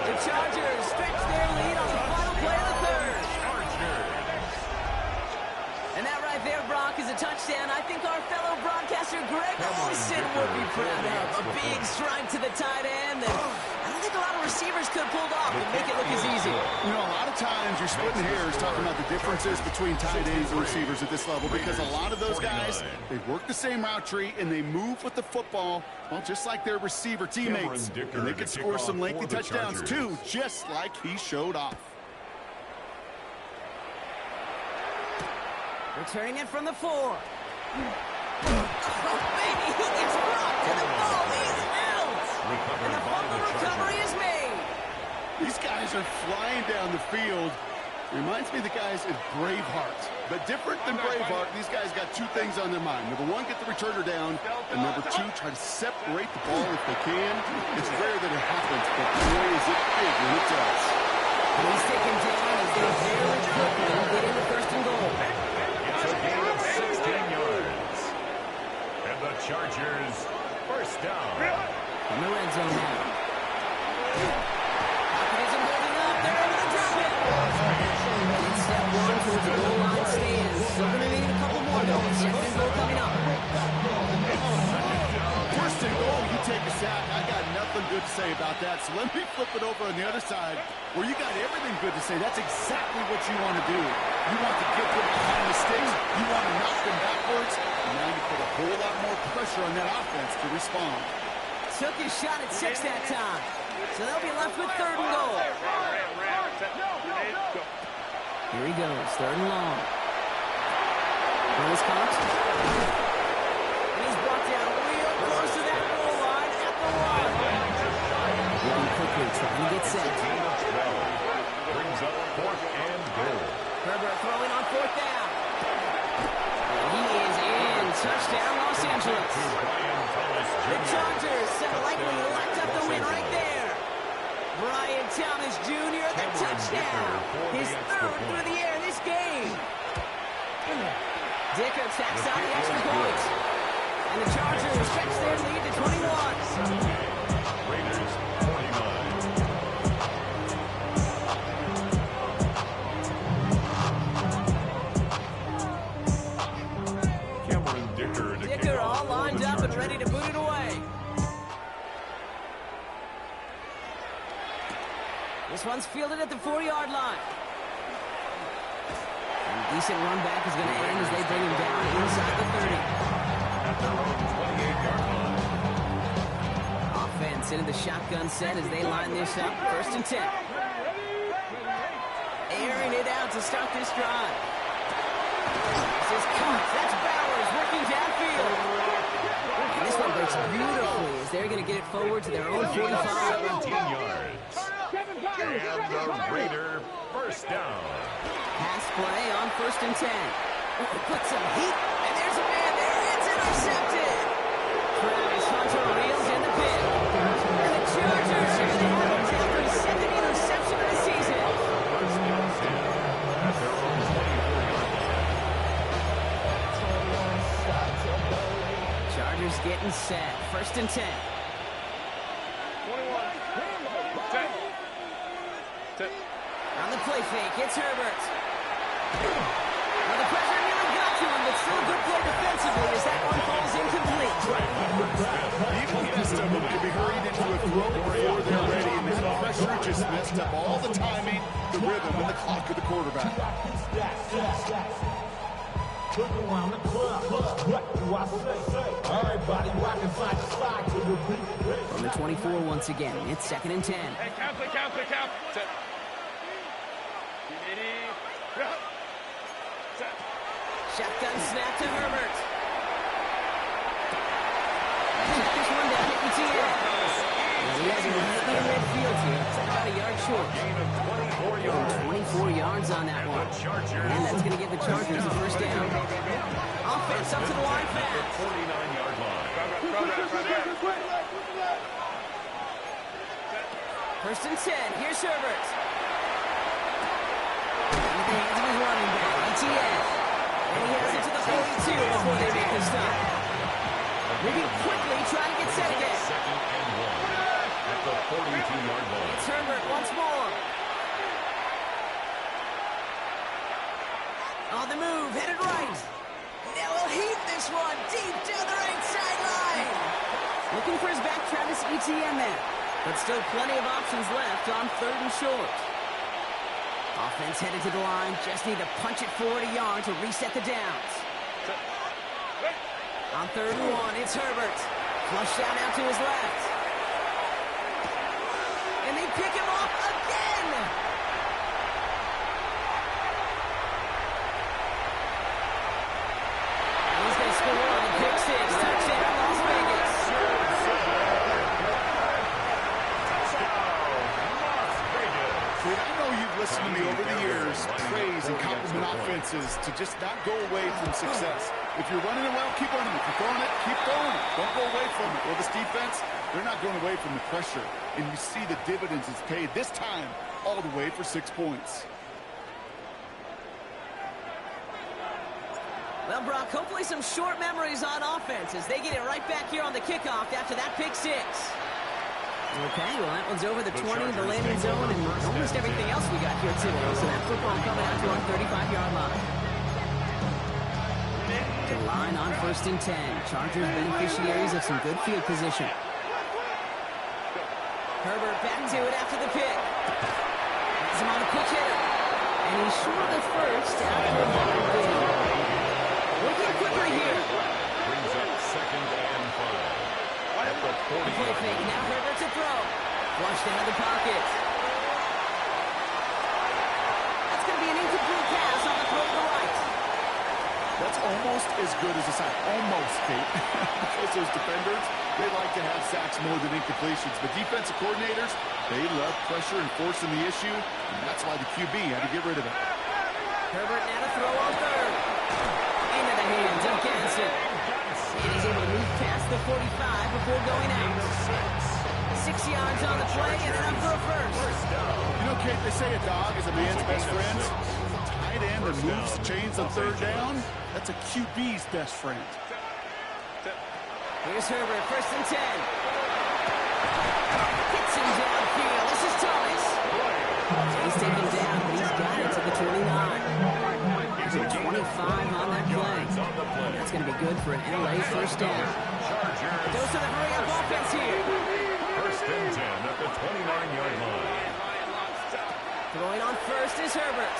The Chargers stretch their lead on the final play of the 3rd. And that right there, Brock, is a touchdown I think our fellow broadcaster Greg Olsen would be proud of. A big strike to the tight end that I don't think a lot of receivers could have pulled off and make it look as easy.
You know, a lot of times you're splitting hairs talking about the differences between tight ends and receivers at this level because a lot of those guys, they work the same route tree and they move with the football, well, just like their receiver teammates. And they can score some lengthy touchdowns too, just like he showed off.
Returning it from the 4. Oh, baby, he gets brought to the ball. He's out. And the fumble recovery is made.
These guys are flying down the field. Reminds me of the guys in Braveheart. But different than Braveheart, these guys got 2 things on their mind. Number 1, get the returner down. And number 2, try to separate the ball if they can. It's rare that it happens, but boy, is it big when it does.
And he's taken down as they very quickly get into 1st and goal.
It's a gain of 16 yards. And the Chargers 1st down.
In the red zone now. Pocket isn't holding up. They're able to drop it. And step 1 towards the goal line stands. Still going to need a couple more though. 2nd and goal coming up.
1st and goal, you take a sack. I got nothing good to say about that. So let me flip it over on the other side where you got everything good to say. That's exactly what you want to do. You want to get them behind the sticks. You want to knock them backwards. And now you put a whole lot more pressure on that offense to respond.
Took his shot at 6 that time. So they'll be left with 3rd and goal. Here he goes, 3rd and long. Willis caught. And he's brought down real close to that goal line at the 1. Moving quickly, trying to get set.
Brings up 4th and goal.
Herbert throwing on 4th down. And he is in. Touchdown, Los Angeles. The Chargers set likely locked up the win right there. Brian Thomas Jr., the touchdown. His 3rd through the air this game. Dicker tacks on the extra point. And the Chargers stretch their lead to 21.
Raiders 49. Cameron Dicker to
Dicker all lined up and ready to boot it away. This one's fielded at the 4-yard line. And a decent run back is going to end as they bring him down inside the 30.
At their own 28-yard line.
Offense defense into the shotgun set as they line this up. 1st and 10. Airing it out to start this drive. This is Cox. That's Bowers working downfield. And this one breaks beautifully as they're going to get it forward to their own 45.
17 yards. And the Raider first down.
Pass play on 1st and 10. Put some heat, and there's a man there. It's intercepted. Travis Hunter reels in the pit. And the Chargers are going to have a Denver's 2nd interception of the season.
First and 10 at their own 24-yard line.
Chargers getting set. 1st and 10.
21. 10.
On the play fake, it's Herbert. Well, the pressure nearly got to him, but still a good play defensively as that one falls incomplete.
Even the best of them could be hurried into a throw before they're ready, and that pressure just messed up all the timing, the rhythm, and the clock of the quarterback.
From the 24 once again, it's 2nd and 10.
Hey, count.
Shotgun snap to Herbert. Check this one down at ETN. He has him right in midfield here. It's about a yard short.
Gain of 24 yards.
24 yards on that one. And that's going to give the Chargers a 1st down. Offense up to the line fast.
49-yard line.
1st and 10. Here's Herbert. In the hands of his running back, ETN. And he has it to the 42 before they make the stop. Moving quickly, trying to get set again.
2nd and 1 at the 42-yard line.
It's Herbert once more. On the move, headed right. Now he'll heat this one deep down the right sideline. Looking for his back, Travis Etienne there. But still plenty of options left on 3rd and short. Offense headed to the line. Just need to punch it forward a yard to reset the downs. On 3rd and 1, it's Herbert. Flushed out to his left. And they pick him off again. He's going to score on the pick 6. Touchdown, Las Vegas.
Kid, I know you've listened to me over the years, praise and compliment offenses to just not go away from success. If you're running it well, keep running. If you're throwing it, keep throwing it. Don't go away from it. Well, this defense, they're not going away from the pressure. And you see the dividends it's paid this time all the way for 6 points.
Well, Brock, hopefully some short memories on offense as they get it right back here on the kickoff after that pick 6. Okay, well, that one's over the 20, the landing zone, and almost everything else we got here today. So that football coming out to our 35-yard line. The line on 1st and 10. Chargers beneficiaries of some good field position. Herbert back to it after the pick. Has him on a quick hitter. And he's short of the first after a ball game. Looking quicker here.
Brings up 2nd and 5. At the 40.
Play fake. Now Herbert to throw. Flushed out of the pocket. That's going to be an incomplete pass on the throw to the right.
That's almost as good as a sack. Almost, Kate. Because those defenders, they like to have sacks more than incompletions. But defensive coordinators, they love pressure and forcing the issue. And that's why the QB had to get rid of it.
Herbert now to throw on 3rd. Into the hands of Ganson. And he's able to move past the 45 before going out. 6 yards on the play and then up for a 1st.
You know, Kate, they say a dog is a man's best friend. Tight end that moves chains on 3rd down, that's a QB's best friend.
Here's Herbert, 1st and 10. Hits him downfield. This is Thomas. He's taken down, but he's got it to the 29. There's a 25 on that play. That's going to be good for an LA 1st down. Goes to the hurry-up offense here.
1st and 10 at the 29-yard line.
Throwing on 1st is Herbert.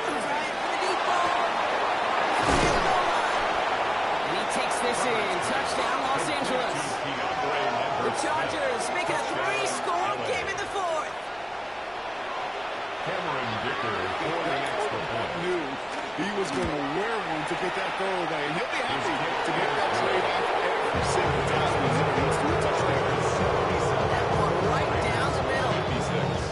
Right for the deep ball. And he takes this Jefferson. Touchdown, Los Angeles. The Chargers make a 3-score game in the fourth.
Cameron Dicker for the extra point.
Knew he was going to wear one to get that throw away. And he'll be happy to get that trade off every single time he leads to a touchdown.
That one right down the middle.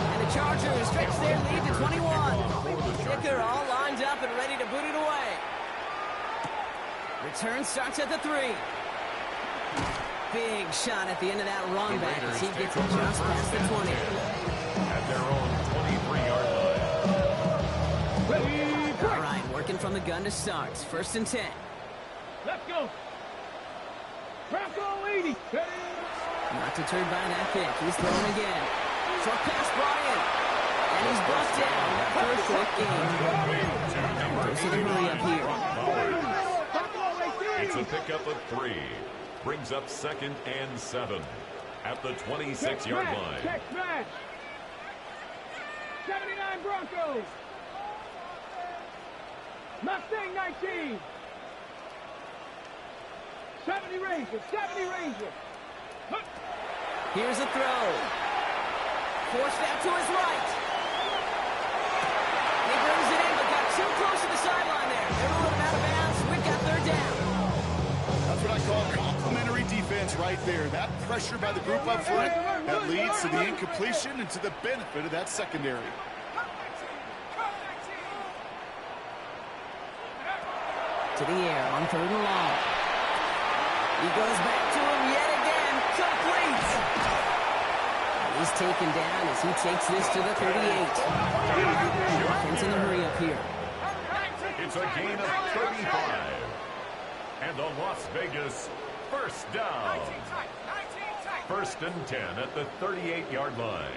And the Chargers stretch their lead to 21. Dicker all lined up and ready to boot it away. Return starts at the 3. Big shot at the end of that run back as he gets it just past the 20.
At their own 23-yard line.
All right, working from the gun to start. 1st and 10.
Let's go. Bronco 80.
Not deterred by that pick. He's throwing again. Short pass brought in. And he's brought down after a short game. Goes to the hurry up here.
It's a pickup of 3. Brings up 2nd and 7 at the 26-yard line.
Check smash. 79 Broncos. Mustang 19. 70 Rangers. 70 Rangers.
Here's a throw. Forced out to his right. He brings it in, but got too close to the sideline there. They're rolling him out of bounds. We've got 3rd down.
That's what I call complimentary defense right there. That pressure by the group up front, that leads to the incompletion and to the benefit of that secondary.
To the air on 3rd and long. He goes back to him yet again. Complete. He's taken down as he takes this to the 38. Offense in the hurry up here.
It's a gain of 35. And the Las Vegas 1st down. 1st and 10 at the 38-yard line.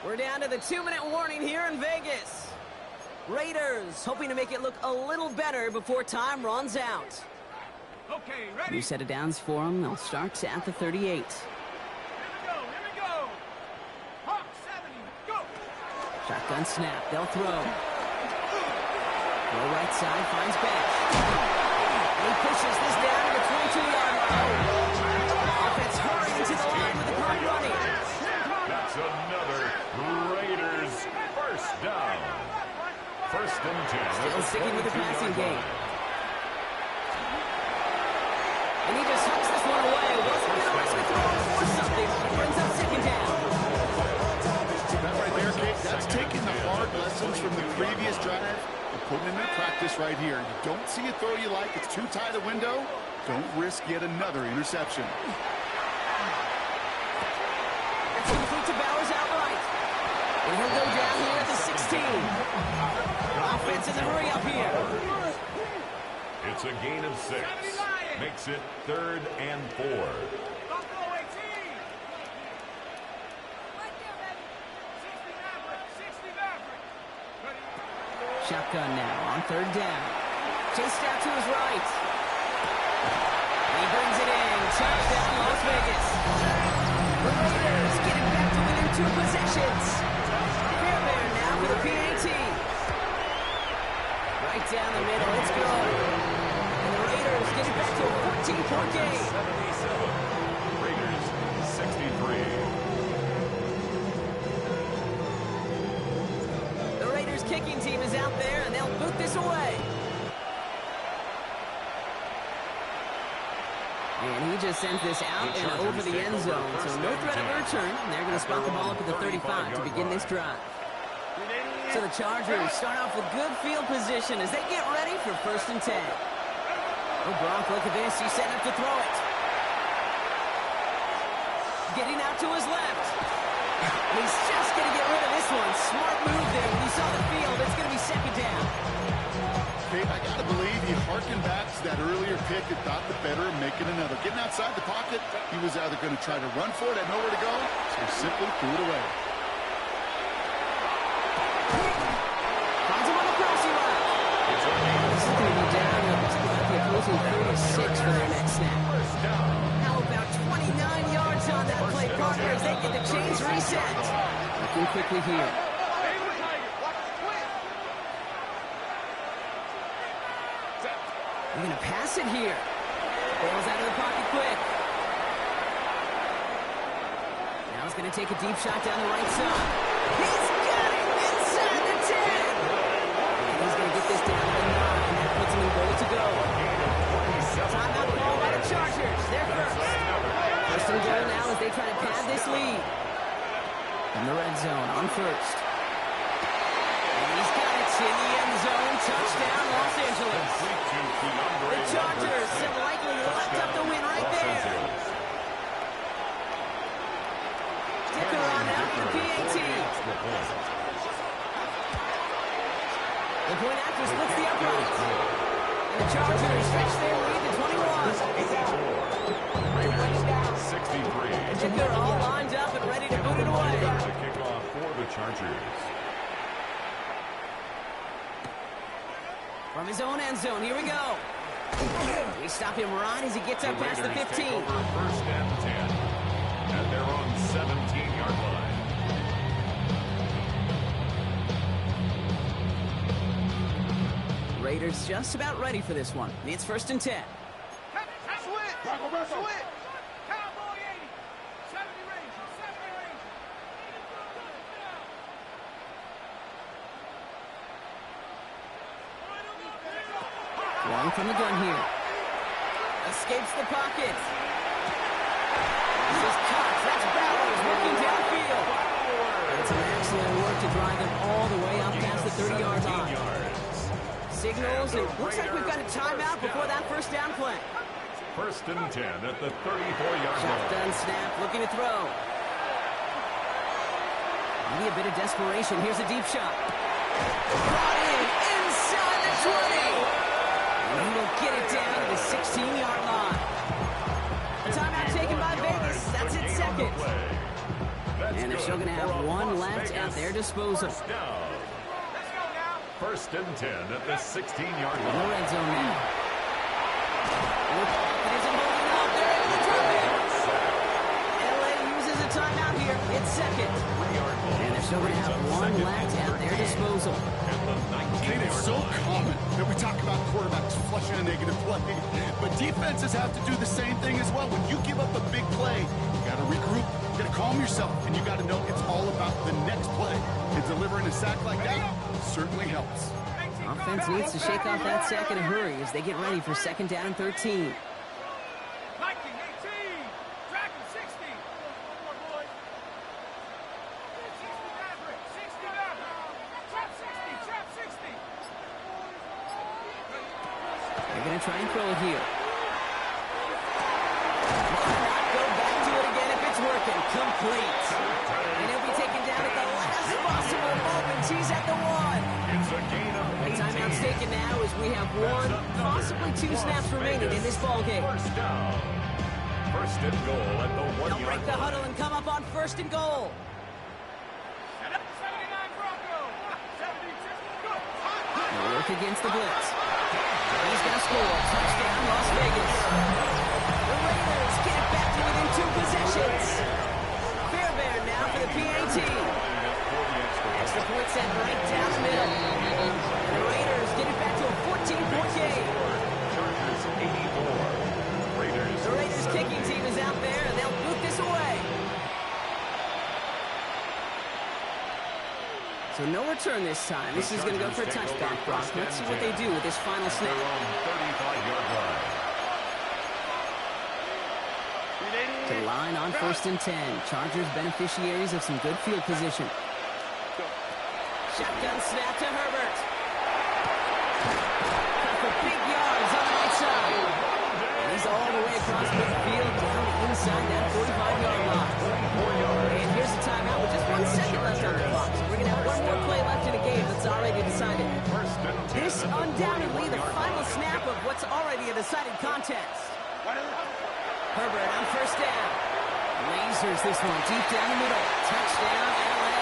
We're down to the 2-minute warning here in Vegas. Raiders hoping to make it look a little better before time runs out.
Okay, ready?
New set of downs for them. They'll start at the 38.
Here we go. Hawk 70, go.
Shotgun snap. They'll throw. Low right side finds Bash. And he pushes this down to the 22-yard line. Offense hurrying into the line with the clock running.
That's another Raiders 1st down. 1st and 10.
Still sticking with the passing game. And he just hucks this one away. Wasn't going to risk a throw or something. He brings up 2nd down.
That right there, Kate, that's taking the hard lessons from the previous drive and putting them in practice right here. You don't see a throw you like, it's too tight a window, don't risk yet another interception.
It's complete to Bowers outright. And he'll go down here at the 16. Offense in the hurry up here.
It's a gain of 6. Makes it 3rd and 4.
Buffalo 18. 60 Maverick.
Shotgun now on 3rd down. Chased out to his right. He brings it in. Touchdown, Las Vegas. The Raiders getting back to within 2 possessions. Fairbairn now for the PAT. Right down the middle. It's good. And the Raiders getting back to a 14-point game.
77. Raiders 63.
The Raiders kicking team is out there, and they'll boot this away. And he just sends this out and over the end zone, so no threat of a return. And they're going to spot the ball up at the 35 to begin this drive. So the Chargers start off with good field position as they get ready for 1st and 10. Oh, Gronk, look at this. He's setting up to throw it. Getting out to his left. He's just going to get rid of this one. Smart move there. When he saw the field, it's going to be 2nd down.
Kate, I got to believe he harkened back to that earlier pick and thought the better of making another. Getting outside the pocket, he was either going to try to run for it, had nowhere to go, so he simply threw it away.
Finds him on the crossing route. This is going to be down to about the opposing 36 for their next snap. How about 29 yards on that play, partner, as they get the chains reset. Looking quickly here. They're going to pass it here. Bails out of the pocket quick. Now he's going to take a deep shot down the right side. He's got it inside the 10. And he's going to get this down to the 9. That puts him in goal to go. Timeout call by the Chargers. They're first. First and goal now as they try to pad this lead. In the red zone on first. And he's got it in the end zone. Touchdown, Los Angeles. The Chargers have likely left up the win right there. Stick around now for the PAT. The point after splits the uprights. And the Chargers stretch their lead to 21.
63.
And they're all lined up and ready to boot it away.
The kickoff for the Chargers.
From his own end zone, here we go. We stop him right as he gets up past the 15.
Take over first and 10 at their own 17-yard line.
Raiders just about ready for this one. It's first and 10.
Switch! Switch! Cowboy 80! 70 Rangers! 70 Rangers!
Long from the gun here. Escapes the pocket. This is Cox. That's Bowers working downfield. It's an excellent work to drive them all the way up past the 30-yard line. Signals, and looks like we've got a timeout before that first down play.
First and 10 at the 34-yard line.
Shotgun snap, looking to throw. Maybe a bit of desperation. Here's a deep shot. Brought in inside the 20. And he will get it down to the 16-yard line. A timeout taken by Vegas. That's its second. And they're still going to have one left at their disposal.
First down. First and 10 at the 16-yard
In the
line.
red zone now. It isn't holding up. They're able to drop it. LA uses a timeout here. It's second. And they're still going to have one left at their disposal.
It is so common that we talk about quarterbacks flushing a negative play, but defenses have to do the same thing as well. When you give up a big play, you got to regroup, you got to calm yourself, and you got to know it's all about the next play. And delivering a sack like that certainly helps.
Offense needs to shake off that sack in a hurry as they get ready for second down and 13.
Viking 18! Dragon 60! One more, boys. 60 Maverick! 60 Maverick! Trap 60! Trap 60!
They're going to try and throw it here. Why not go back to it again if it's working? Complete. And he'll be taken down at the last possible moment. He's at the 1.
It's a gain of
The
18.
timeout's taken now as we have one, possibly two snaps remaining in this ballgame.
First down. First and goal at the
They'll
1-yard
break the
line.
huddle and come up on first and goal.
79 Bronco! 76, go!
They'll work against the blitz. He's going to score. Touchdown, Las Vegas. The Raiders get it back to within 2 possessions. Fairbairn now for the PAT. Extra point set right down the middle. And the Raiders get it back to a 14-point game.
Chargers 84. Raiders.
The Raiders kicking team is out there, and they'll boot this away. So no return this time. This is going to go for a touchback, Brock. Let's see what they do with this final
Their
snap.
own 35-yard line.
To the line on first and 10. Chargers beneficiaries of some good field position. Shotgun snap to Herbert. Cut for big yards on the right side. And he's all the way across midfield down inside that 45-yard line. And here's the timeout with just 1 second left on the clock. So we're going to have one more play left in a game that's already decided.
First and 10.
This undoubtedly the final snap of what's already a decided contest. Herbert on first down. Lasers this one deep down the middle. Touchdown, LA.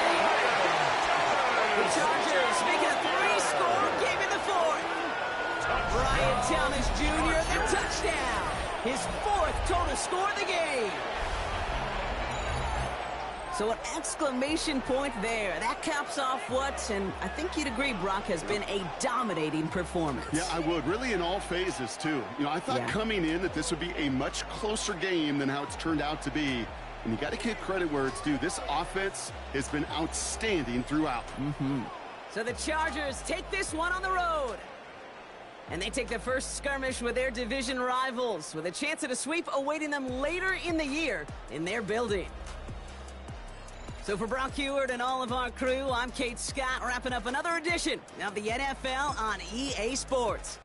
The Chargers make a 3-score game in the 4th. Brian Thomas Jr., the touchdown. His 4th total score of the game. So an exclamation point there. That caps off what, and I think you'd agree, Brock, has been a dominating performance.
Yeah, I would. Really in all phases, too. You know, I thought coming in that this would be a much closer game than how it's turned out to be. And you got to give credit where it's due. This offense has been outstanding throughout.
So the Chargers take this one on the road. And they take the first skirmish with their division rivals, with a chance at a sweep awaiting them later in the year in their building. So for Brock Huard and all of our crew, I'm Kate Scott, wrapping up another edition of the NFL on EA Sports.